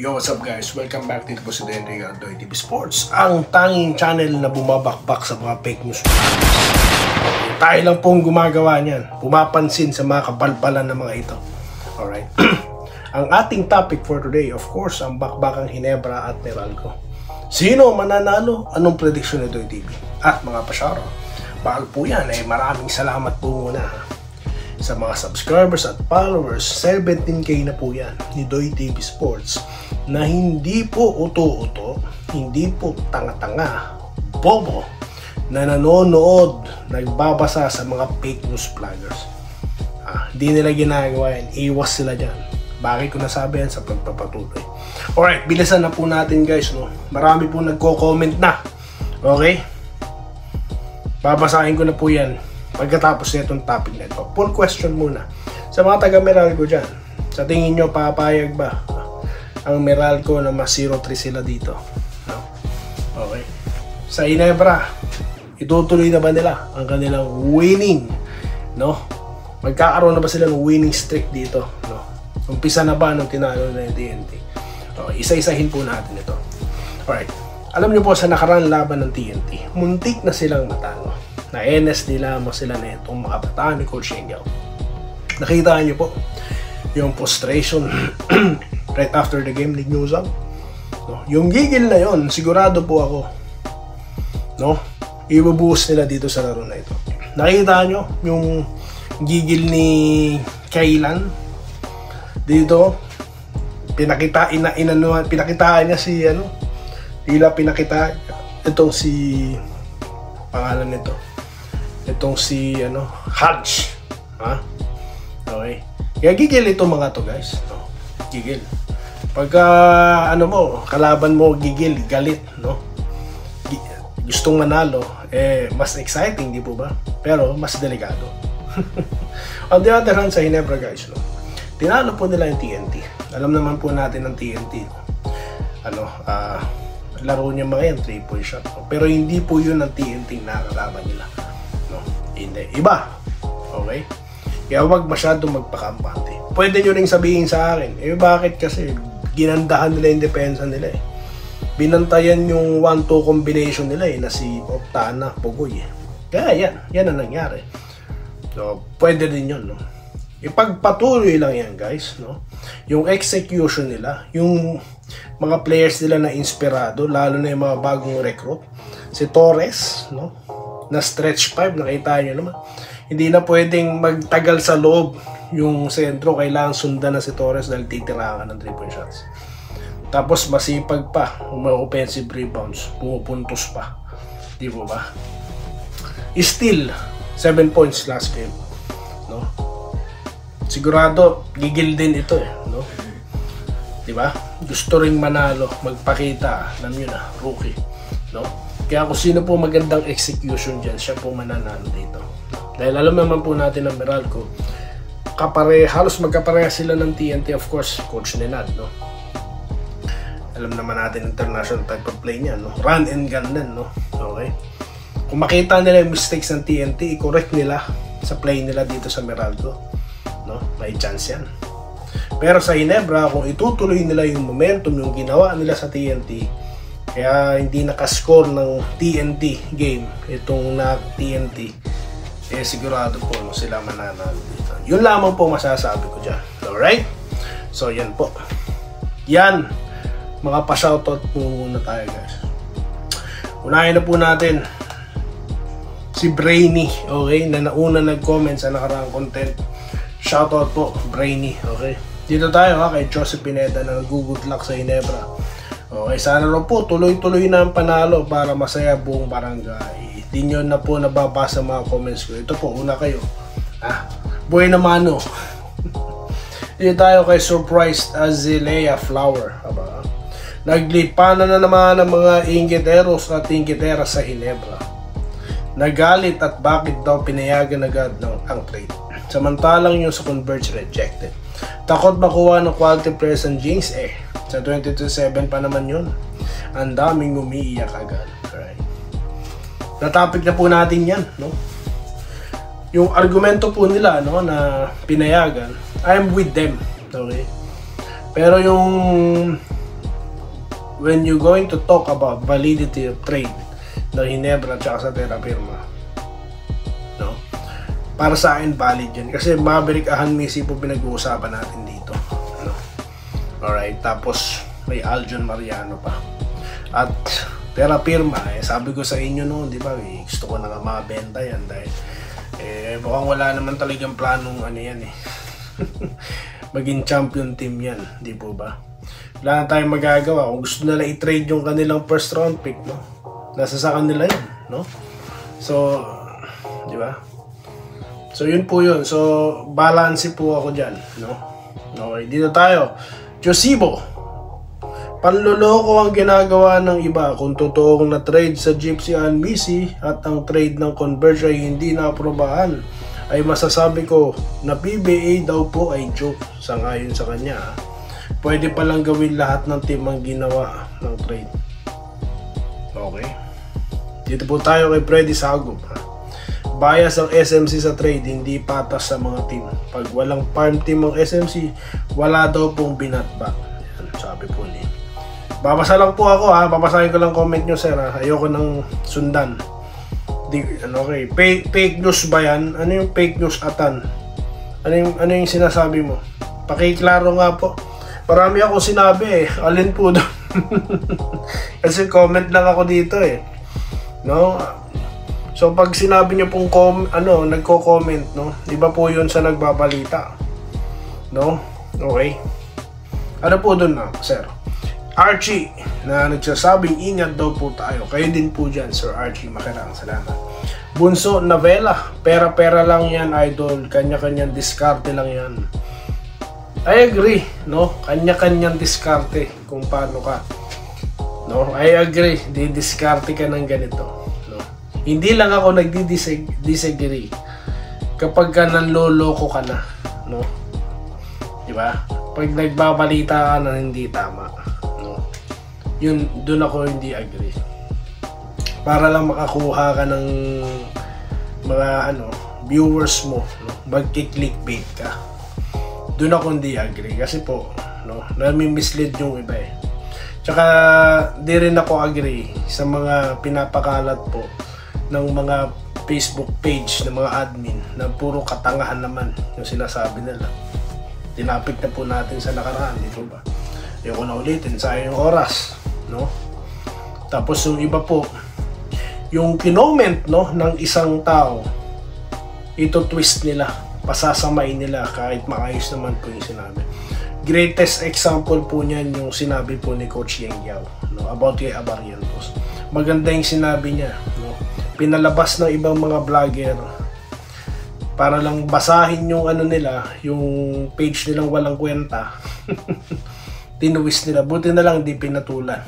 Yo, what's up guys? Welcome back dito po sa Doy TV Sports, ang tanging channel na bumabakbak sa mga fake news. Tayo lang pong gumagawa niyan, pumapansin sa mga kabalbalan ng mga ito. Alright? Ang ating topic for today, of course, ang bakbakang Ginebra at Meralco. Sino mananalo? Anong prediction ni Doy TV? At mga pasyaro, bago po yan, maraming salamat po muna sa mga subscribers at followers. 17K na po yan ni Doy TV Sports, na hindi po uto-uto, hindi po tanga-tanga, bobo, na nanonood, nagbabasa sa mga fake news vloggers. Hindi nila ginagawa yan, iwas sila dyan. Bakit ko nasabi yan? Sa pagpapatuloy. Alright, bilisan na po natin guys, no? Marami po nagko-comment na. Okay? Babasahin ko na po yan pagkatapos nitong topic na ito. Full question muna sa mga taga Meralco dyan. Sa tingin nyo, papayag ba ang Meralco na mas 0-3 sila dito? No? Okay. Sa Ginebra, itutuloy na ba nila ang kanilang winning? No? Magkakaroon na ba sila ng winning streak dito? No? Umpisa na ba nung tinalo na yung TNT? Okay, isa-isahin po natin ito. Alright. Alam nyo po, sa nakaraan laban ng TNT, muntik na silang matalo. Na-NS nila mo sila na itong mga bataan ni Coach Shengyao. Nakita nyo po yung frustration right after the game ni Newsam. No? Yung gigil na yon, sigurado po ako, no? Ibubuhos nila dito sa laro na ito. Nakita nyo yung gigil ni Kailan dito? Pinakitaan niya si itong si pangalan nito. Itong si Hodge. Okay. Kaya gigil ito mga to guys. No? Gigil. Pagka kalaban mo gigil, galit, no? Gustong manalo, mas exciting, di po ba? Pero mas delikado. On the other hand, sa Ginebra guys, no? Tinalo po nila yung TNT. Alam naman po natin ng TNT, no? Laro niya mga yan, 3-point shot. No? Pero hindi po yun ang TNT na kalaban nila. No? Hindi. Iba. Okay? Kaya huwag masyadong magpakampante. Pwede nyo ring sabihin sa akin, bakit kasi ginandahan nila yung depensa nila eh. Binantayan yung 1-2 combination nila na si Optana, Pugoy eh. Kaya yan ang nangyari. So, pwede din yun, no? Ipagpatuloy lang yan guys, no? Yung execution nila, yung mga players nila na inspirado, lalo na yung mga bagong recruit. Si Torres, no? Na stretch 5, nakita nyo naman. Hindi na pwedeng magtagal sa loob yung sentro, kailangan sundan na si Torres dahil titirakan ng 3-point shots. Tapos masipag pa, may offensive rebounds, pumupuntos pa. Di ba ba? Still, 7 points last game, no? Sigurado gigil din ito eh, no? Di ba? Gusto ring manalo, magpakita, alam nyo na, rookie, no? Kaya kung sino po magandang execution dyan, siya po mananalo dito. Dahil alam naman po natin ng Meralco, halos magkapareha sila ng TNT, of course, Coach Nenad, no? Alam naman natin international type of play niya, no? Run and gun din, no? Okay? Kung makita nila yung mistakes ng TNT, i-correct nila sa play nila dito sa Meralco, no? May chance yan. Pero sa Ginebra, kung itutuloy nila yung momentum, yung ginawa nila sa TNT, kaya hindi nakascore ng TNT game, itong na TNT, sigurado po sila mananalo dito. Yun lamang po masasabi ko dyan. Alright? So, yan po. Yan. Mga pa-shoutout po muna tayo guys. Unahin na po natin si Brainy, okay? Na nauna nag-comment sa nakaraang content. Shoutout po, Brainy, okay? Dito tayo kay Joseph Pineda na nag-good luck sa Ginebra. Okay, sana rin po tuloy-tuloy na ang panalo para masaya buong barangay. Di nyo na po nababasa mga comments ko. Ito po, una kayo. Buhay na mano. Dito tayo kay Surprised Azalea Flower. Naglipanan na naman ang mga inggiteros at inggiteras sa Ginebra. Nagalit at bakit daw pinayagan agad ang trade. Samantalang yung sa Converge rejected. Takot makuha ng quality players ang Jinx sa 22-7 pa naman yun. Ang daming umiiyak agad. Alright. Natopic na po natin yan, no? Yung argumento po nila, no, na pinayagan, I'm with them, okay? Pero yung when you're going to talk about validity of trade ng Ginebra at sa Terra Firma, no? Para sa akin valid yan kasi Maverick Ahanmisi po pinag-uusapan natin dito, no? Alright, tapos may Aljon Mariano pa at Terra Firma, sabi ko sa inyo noon, di ba, gusto ko na nga mabenta yan dahil mukhang wala naman talagang planong ano yan maging champion team yan, di po ba? Wala na tayong magagawa. Kung gusto nila i-trade yung kanilang first round pick, no? Nasa sa kanila yun, no? So, di ba? So, yun po yun. So, balance po ako dyan, no? Okay, dito tayo. Josibo. Panloloko ang ginagawa ng iba. Kung totoong na-trade sa Gypsy Ahanmisi at ang trade ng Converge ay hindi na-aprobahan, ay masasabi ko na PBA daw po ay joke. Sangayon sa kanya, pwede palang gawin lahat ng team ang ginawa ng trade. Okay. Dito po tayo kay Freddy Sagop. Bias ang SMC sa trade, hindi patas sa mga team. Pag walang farm team ang SMC, wala daw pong binatback. Yan, sabi po niya. Babasa lang po ako babasahin ko lang comment nyo, sir Ayoko nang sundan. Okay, fake news ba yan? Ano yung fake news, Atan? Ano yung sinasabi mo? Pakiklaro nga po. Marami akong sinabi Alin po doon? Kasi comment lang ako dito no? So pag sinabi niyo pong nagko-comment, no? Iba po 'yun sa nagbabalita. No? Okay. Ano po doon sir? Archie na nagsasabing ingat daw po tayo. Kayo din po dyan, Sir Archie. Makarang salamat. Bunso Navela, pera-pera lang yan, idol. Kanya-kanyang diskarte lang yan. I agree, no? Kanya-kanyang diskarte kung paano ka. No? I agree. Di-diskarte ka ng ganito. No? Hindi lang ako nagdi-disagree kapag ka nanloloko ka na. No? Diba? Pag nagbabalita ka na hindi tama. Yun, doon ako hindi agree. Para lang makakuha ka ng mga viewers mo, no? Magki-clickbait ka. Doon ako hindi agree kasi po, no, nami-mislead yung iba Tsaka di rin ako agree sa mga pinapakalat po ng mga Facebook page ng mga admin na puro katangahan naman yung sinasabi nila. Tinapik na po natin sa nakaraan, di ba? Ayoko na ulitin, sayang yung oras. No? Tapos yung iba po, yung kinoment ng isang tao, ito twist nila, pasasamain nila kahit maayos naman po yung sinabi. Greatest example po niyan yung sinabi po ni Coach Yeng Yao, no, about kay Abarientos. Maganda yung sinabi niya, no? Pinalabas ng ibang mga vlogger para lang basahin yung nila, yung page nilang walang kwenta. Tinuwis nila. Buti na lang di pinatulan.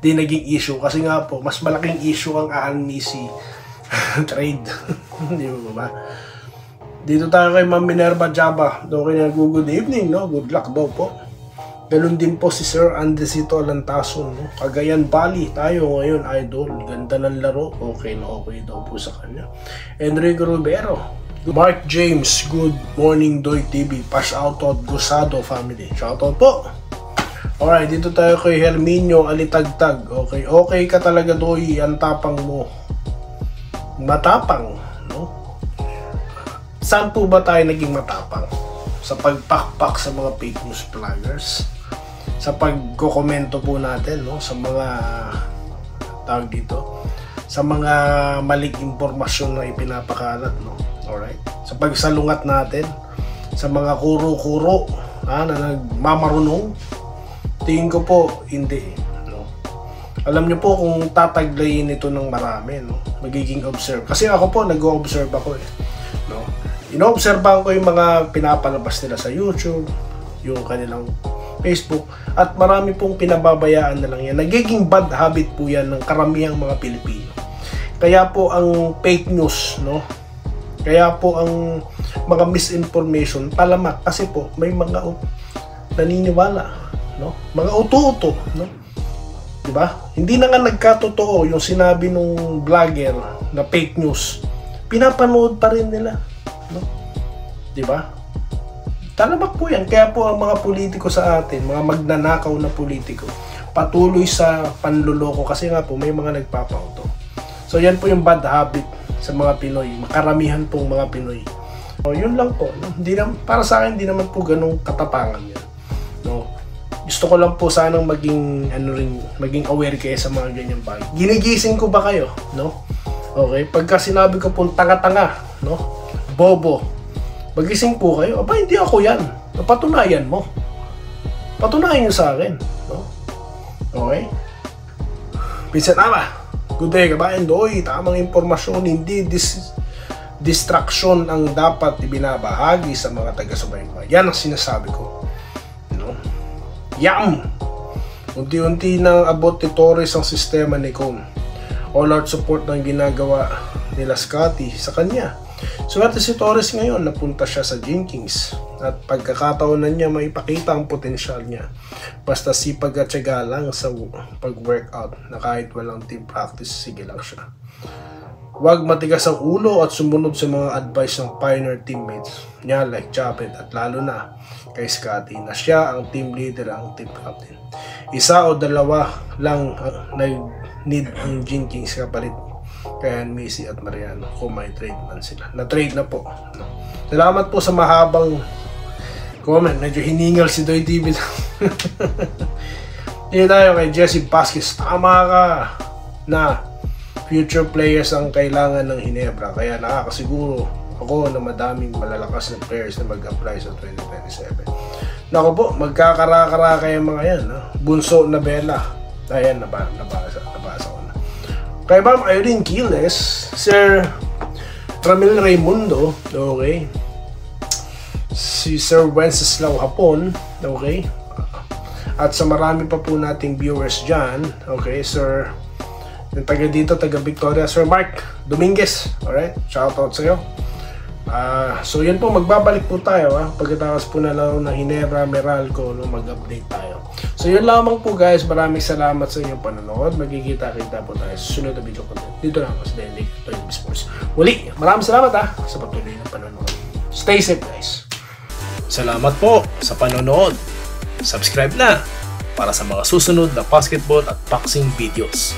Di naging issue. Kasi nga po, mas malaking issue ang Ahanmisi trade. Di ba? Dito tayo kay Ma'am Minerva Jaba. Okay na, good evening, no? Good luck daw po. Ganun din po si Sir Andesito Alantason, no? Cagayan Valley tayo ngayon, idol. Ganda ng laro. Okay na okay daw po sa kanya. Enrico Rivero. Mark James, good morning Doy TV. Pass out of Gusado family. Shout out po. Alright, dito tayo kay Herminio Alitagtag. Okay ka talaga Doy, ang tapang mo. Matapang, no? Saan po ba tayo naging matapang? Sa pagpakpak sa mga fake news vloggers? Sa pagkokomento po natin, no? Sa mga tawag dito, sa mga maling impormasyon na ipinapakalat, no? Alright. Sa pagsalungat natin sa mga kuro-kuro na nagmamarunong, tingin ko po hindi, no? Alam nyo po kung tataglayin ito ng marami, no? Magiging observe. Kasi ako po nag-o-observe ako no? Ino-obserbahan ko yung mga pinapalabas nila sa YouTube, yung kanilang Facebook, at marami pong pinababayaan na lang yan. Nagiging bad habit po yan ng karamihang mga Pilipino. Kaya po ang fake news, no? Kaya po ang mga misinformation talamak kasi po may mga naniniwala, no? Mga uto-uto, no? 'Di ba? Hindi na nga nagkatotoo yung sinabi nung vlogger na fake news. Pinapanood pa rin nila, no? 'Di ba? Talamak po 'yan. Kaya po ang mga politiko sa atin, mga magnanakaw na politiko, patuloy sa panluloko kasi nga po may mga nagpapauto. So yan po yung bad habit sa mga Pinoy, makaramihan pong mga Pinoy. So yun lang po, no? Hindi na, para sa akin hindi naman po ganong katapangan yan, no? Gusto ko lang po sanang maging maging aware kayo sa mga ganyang bagay. Ginigising ko ba kayo, no? Okay, pagka sinabi ko po tanga-tanga, no? Bobo. Magising po kayo. Aba, hindi ako yan. Patunayan mo. Patunayan nyo sa akin, no? Okay? Pinsan tama. Good day, kabayan. Doy, tamang impormasyon, hindi distraction ang dapat ibinabahagi sa mga taga-subaybay. Yan ang sinasabi ko. No? Yam! Unti-unti nang abot ni Torres ang sistema ni Con. All-out support ng ginagawa nila Scotty sa kanya. Swerte si Torres ngayon, napunta siya sa Jenkins at pagkakataon na niya maipakita ang potensyal niya. Basta sipag at tiyaga lang sa pag-workout na kahit walang team practice, sige lang siya. Huwag matigas ang ulo at sumunod sa mga advice ng pioneer teammates niya like Chapet at lalo na kay Scotty na siya ang team leader, ang team captain. Isa o dalawa lang nag-need ang Jenkins kapalit kaya Messi at Mariano kung may trade man sila. Na-trade na po. Salamat po sa mahabang comment. Medyo hiningal si Doy TV lang. Hindi tayo kay Jesse Vasquez. Tama ka na future players ang kailangan ng Ginebra. Kaya nakakasiguro ako na madaming malalakas na players na mag-apply sa 2027. Naku po, magkakara-kara kayo mga yan. Bunso na Bella. Ayan, nabasa ko na. Kay Ma'am Irene Quiles, Sir Ramil Raimundo, okay, si Sir Wenceslao Hapon, okay, at sa marami pa po nating viewers dyan, okay, Sir, yung taga dito, taga Victoria, Sir Mark Dominguez, alright, shoutout sa'yo. So yan po, magbabalik po tayo pagkatapos po na lang ng Ginebra, Meralco, no, mag-update tayo. So yun lamang po guys, maraming salamat sa inyong panonood. Magkikita-kita po tayo sa sunod na video content. Dito lang ako sa Daily Sports. Muli, maraming salamat sa patuloy ng panonood. Stay safe guys. Salamat po sa panonood. Subscribe na para sa mga susunod na basketball at boxing videos.